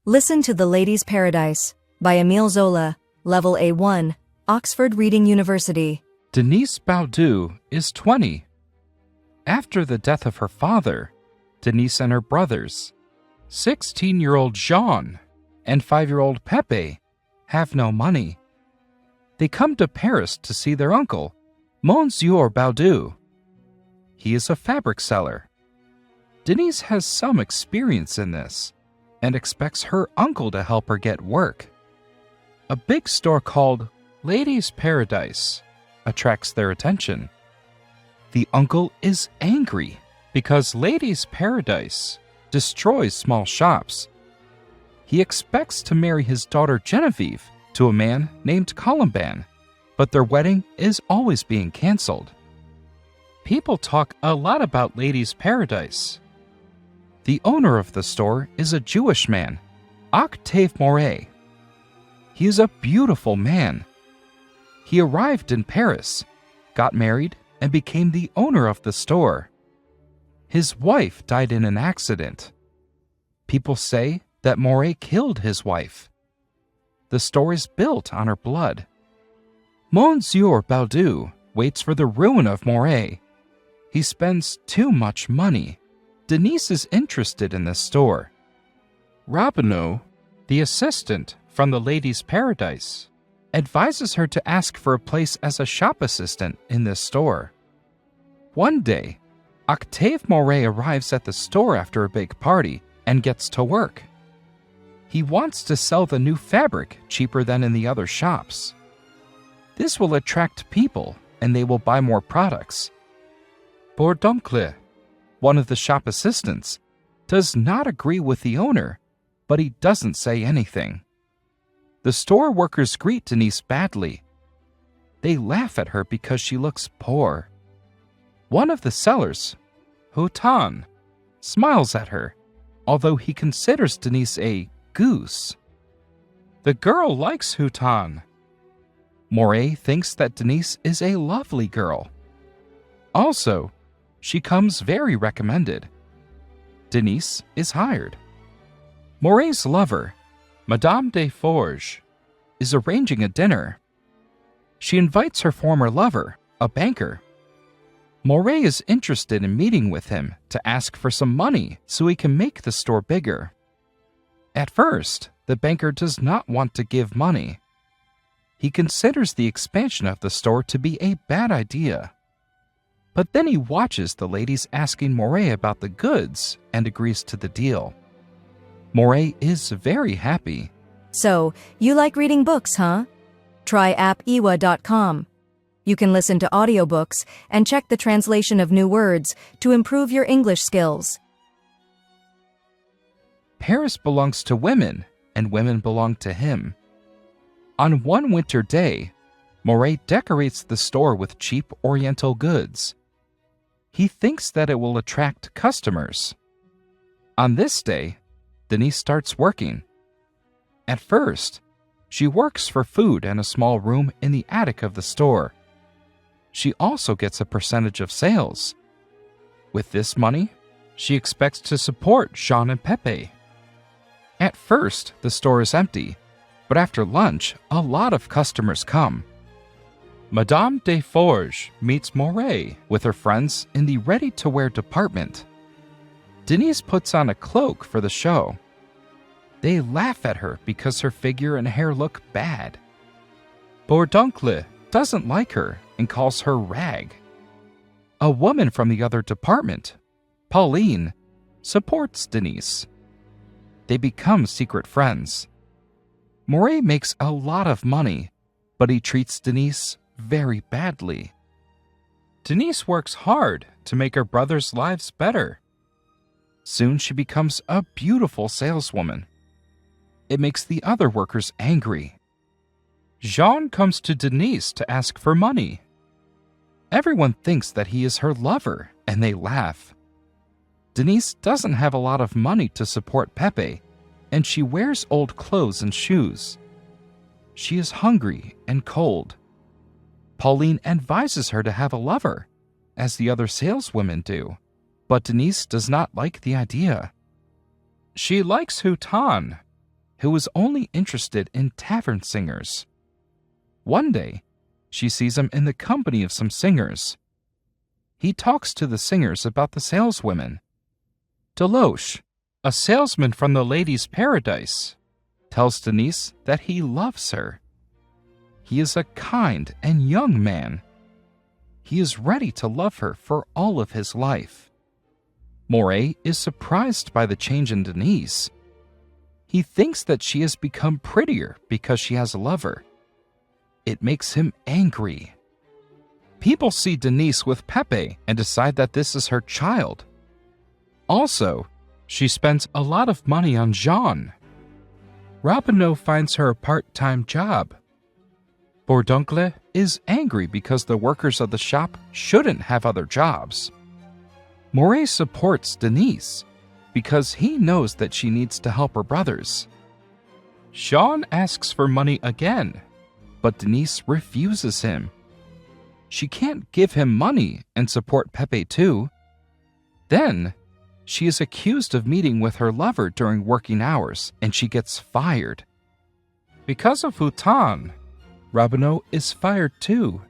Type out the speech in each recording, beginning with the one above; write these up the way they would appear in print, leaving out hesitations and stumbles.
Listen to The Lady's Paradise by Emile Zola, Level A1, Oxford Reading University. Denise Baudu is 20. After the death of her father, Denise and her brothers, 16-year-old Jean and 5-year-old Pepe, have no money. They come to Paris to see their uncle, Monsieur Baudu. He is a fabric seller. Denise has some experience in this and expects her uncle to help her get work. A big store called Lady's Paradise attracts their attention. The uncle is angry because Lady's Paradise destroys small shops. He expects to marry his daughter Genevieve to a man named Colomban, but their wedding is always being canceled. People talk a lot about Lady's Paradise. The owner of the store is a Jewish man, Octave Moret. He is a beautiful man. He arrived in Paris, got married, and became the owner of the store. His wife died in an accident. People say that Moret killed his wife. The store is built on her blood. Monsieur Baudu waits for the ruin of Moret. He spends too much money. Denise is interested in this store. Robineau, the assistant from the Lady's Paradise, advises her to ask for a place as a shop assistant in this store. One day, Octave Moret arrives at the store after a big party and gets to work. He wants to sell the new fabric cheaper than in the other shops. This will attract people and they will buy more products. Bourdoncle, one of the shop assistants, does not agree with the owner, but he doesn't say anything. The store workers greet Denise badly. They laugh at her because she looks poor. One of the sellers, Houtan, smiles at her, although he considers Denise a goose. The girl likes Houtan. Moret thinks that Denise is a lovely girl. Also, she comes very recommended. Denise is hired. Moret's lover, Madame Desforges, is arranging a dinner. She invites her former lover, a banker. Moret is interested in meeting with him to ask for some money so he can make the store bigger. At first, the banker does not want to give money. He considers the expansion of the store to be a bad idea. But then he watches the ladies asking Moret about the goods and agrees to the deal. Moret is very happy. So, you like reading books, huh? Try appiwa.com. You can listen to audiobooks and check the translation of new words to improve your English skills. Paris belongs to women, and women belong to him. On one winter day, Moret decorates the store with cheap Oriental goods. He thinks that it will attract customers. On this day, Denise starts working. At first, she works for food and a small room in the attic of the store. She also gets a percentage of sales. With this money, she expects to support Jean and Pepe. At first, the store is empty, but after lunch, a lot of customers come. Madame Desforges meets Moret with her friends in the ready-to-wear department. Denise puts on a cloak for the show. They laugh at her because her figure and hair look bad. Bourdoncle doesn't like her and calls her rag. A woman from the other department, Pauline, supports Denise. They become secret friends. Moret makes a lot of money, but he treats Denise very badly. Denise works hard to make her brothers' lives better. Soon she becomes a beautiful saleswoman. It makes the other workers angry. Jean comes to Denise to ask for money. Everyone thinks that he is her lover, and they laugh. Denise doesn't have a lot of money to support Pepe, and she wears old clothes and shoes. She is hungry and cold. Pauline advises her to have a lover, as the other saleswomen do, but Denise does not like the idea. She likes Houtan, who is only interested in tavern singers. One day, she sees him in the company of some singers. He talks to the singers about the saleswomen. Deloche, a salesman from the Ladies' Paradise, tells Denise that he loves her. He is a kind and young man. He is ready to love her for all of his life. Moray is surprised by the change in Denise. He thinks that she has become prettier because she has a lover. It makes him angry. People see Denise with Pepe and decide that this is her child. Also, she spends a lot of money on Jean. Robineau finds her a part-time job. Bourdoncle is angry because the workers of the shop shouldn't have other jobs. Moray supports Denise because he knows that she needs to help her brothers. Jean asks for money again, but Denise refuses him. She can't give him money and support Pepe too. Then, she is accused of meeting with her lover during working hours, and she gets fired. Because of Hutan, Robineau is fired too.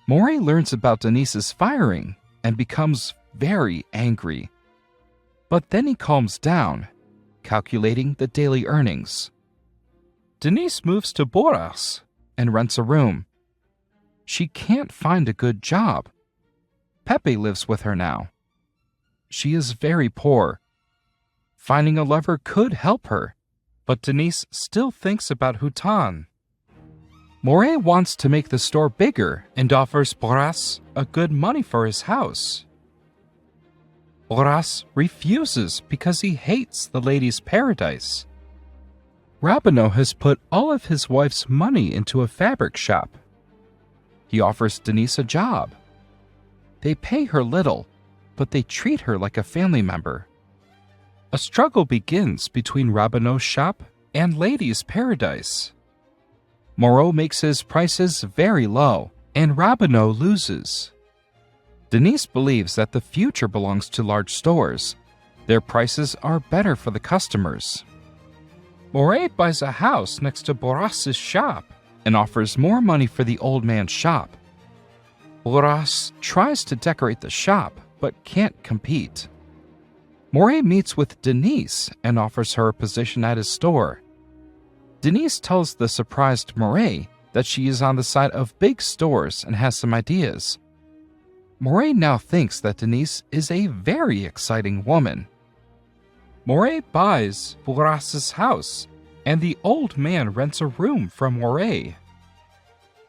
Moray learns about Denise's firing and becomes very angry. But then he calms down, calculating the daily earnings. Denise moves to Boras and rents a room. She can't find a good job. Pepe lives with her now. She is very poor. Finding a lover could help her, but Denise still thinks about Hutan. Moray wants to make the store bigger and offers Boras a good money for his house. Boras refuses because he hates the Ladies' Paradise. Robineau has put all of his wife's money into a fabric shop. He offers Denise a job. They pay her little, but they treat her like a family member. A struggle begins between Robineau's shop and Ladies' Paradise. Moreau makes his prices very low, and Robineau loses. Denise believes that the future belongs to large stores. Their prices are better for the customers. Moray buys a house next to Boras's shop and offers more money for the old man's shop. Boras tries to decorate the shop, but can't compete. Moray meets with Denise and offers her a position at his store. Denise tells the surprised Moray that she is on the side of big stores and has some ideas. Moray now thinks that Denise is a very exciting woman. Moray buys Boras's house, and the old man rents a room from Moray.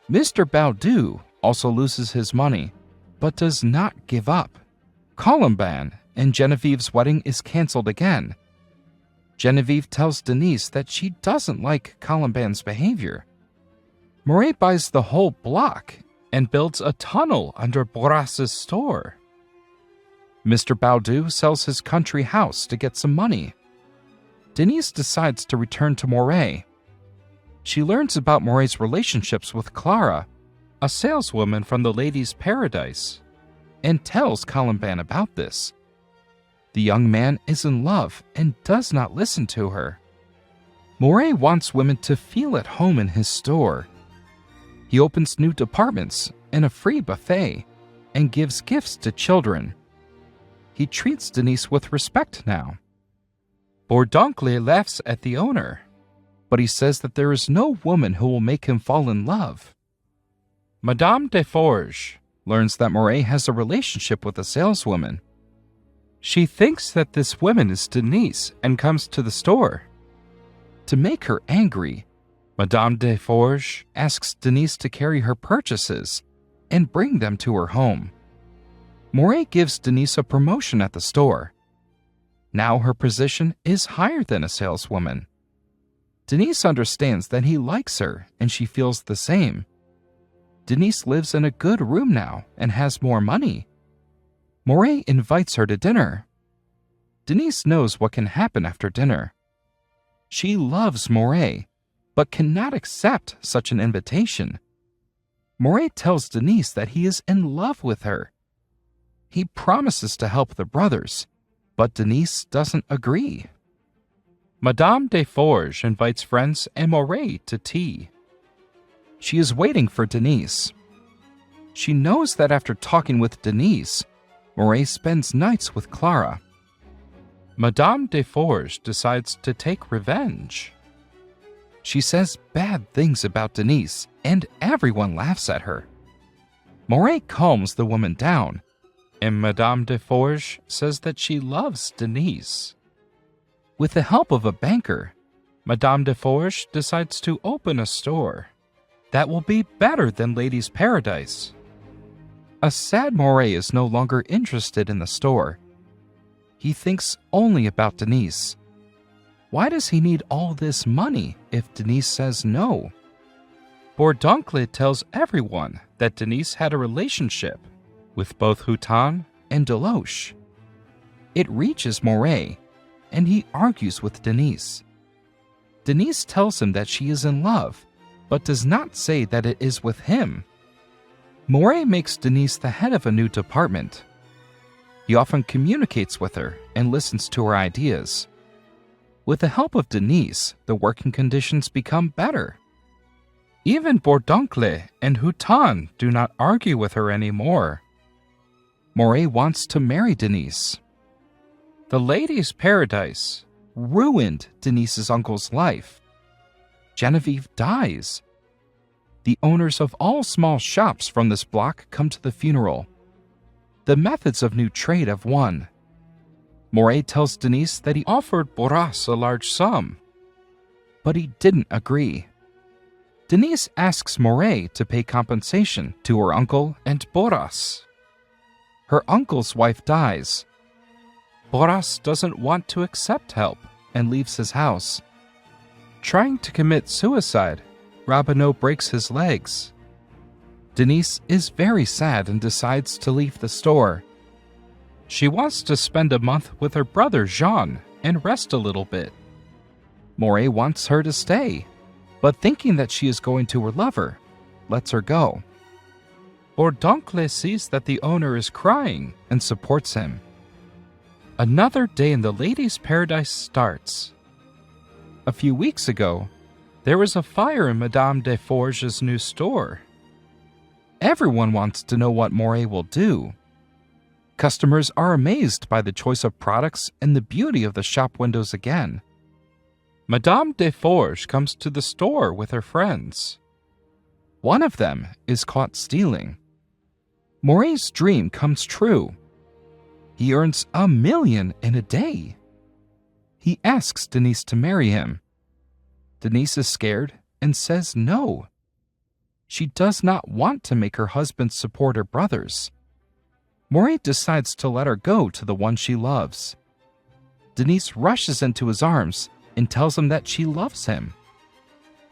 Mr. Baudu also loses his money, but does not give up. Columbine and Genevieve's wedding is canceled again. Genevieve tells Denise that she doesn't like Columbine's behavior. Moray buys the whole block and builds a tunnel under Boras's store. Mr. Baudu sells his country house to get some money. Denise decides to return to Moray. She learns about Moray's relationships with Clara, a saleswoman from the Ladies' Paradise, and tells Columbine about this. The young man is in love and does not listen to her. Moray wants women to feel at home in his store. He opens new departments and a free buffet and gives gifts to children. He treats Denise with respect now. Bourdoncle laughs at the owner, but he says that there is no woman who will make him fall in love. Madame Deforge learns that Moray has a relationship with a saleswoman. She thinks that this woman is Denise and comes to the store. To make her angry, Madame Deforge asks Denise to carry her purchases and bring them to her home. Moray gives Denise a promotion at the store. Now her position is higher than a saleswoman. Denise understands that he likes her and she feels the same. Denise lives in a good room now and has more money. Moray invites her to dinner. Denise knows what can happen after dinner. She loves Moray, but cannot accept such an invitation. Moray tells Denise that he is in love with her. He promises to help the brothers, but Denise doesn't agree. Madame Deforge invites friends and Moray to tea. She is waiting for Denise. She knows that after talking with Denise, Moray spends nights with Clara. Madame Deforge decides to take revenge. She says bad things about Denise, and everyone laughs at her. Moray calms the woman down, and Madame Deforge says that she loves Denise. With the help of a banker, Madame Deforge decides to open a store that will be better than Ladies' Paradise. A sad Moray is no longer interested in the store. He thinks only about Denise. Why does he need all this money if Denise says no? Bourdoncle tells everyone that Denise had a relationship with both Hutin and Deloche. It reaches Moray, and he argues with Denise. Denise tells him that she is in love, but does not say that it is with him. Moray makes Denise the head of a new department. He often communicates with her and listens to her ideas. With the help of Denise, the working conditions become better. Even Bourdoncle and Hutin do not argue with her anymore. Moray wants to marry Denise. The Ladies' Paradise ruined Denise's uncle's life. Genevieve dies. The owners of all small shops from this block come to the funeral. The methods of new trade have won. Moray tells Denise that he offered Bourras a large sum, but he didn't agree. Denise asks Moray to pay compensation to her uncle and Bourras. Her uncle's wife dies. Bourras doesn't want to accept help and leaves his house. Trying to commit suicide, Robineau breaks his legs. Denise is very sad and decides to leave the store. She wants to spend a month with her brother Jean and rest a little bit. Moray wants her to stay, but thinking that she is going to her lover, lets her go. Bourdoncle sees that the owner is crying and supports him. Another day in the Ladies' Paradise starts. A few weeks ago, there was a fire in Madame Deforge's new store. Everyone wants to know what Moray will do. Customers are amazed by the choice of products and the beauty of the shop windows again. Madame Deforge comes to the store with her friends. One of them is caught stealing. Moray's dream comes true. He earns $1 million in a day. He asks Denise to marry him. Denise is scared and says no. She does not want to make her husband support her brothers. Moray decides to let her go to the one she loves. Denise rushes into his arms and tells him that she loves him.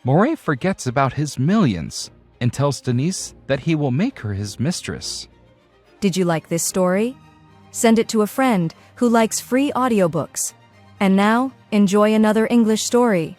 Moray forgets about his millions and tells Denise that he will make her his mistress. Did you like this story? Send it to a friend who likes free audiobooks. And now, enjoy another English story.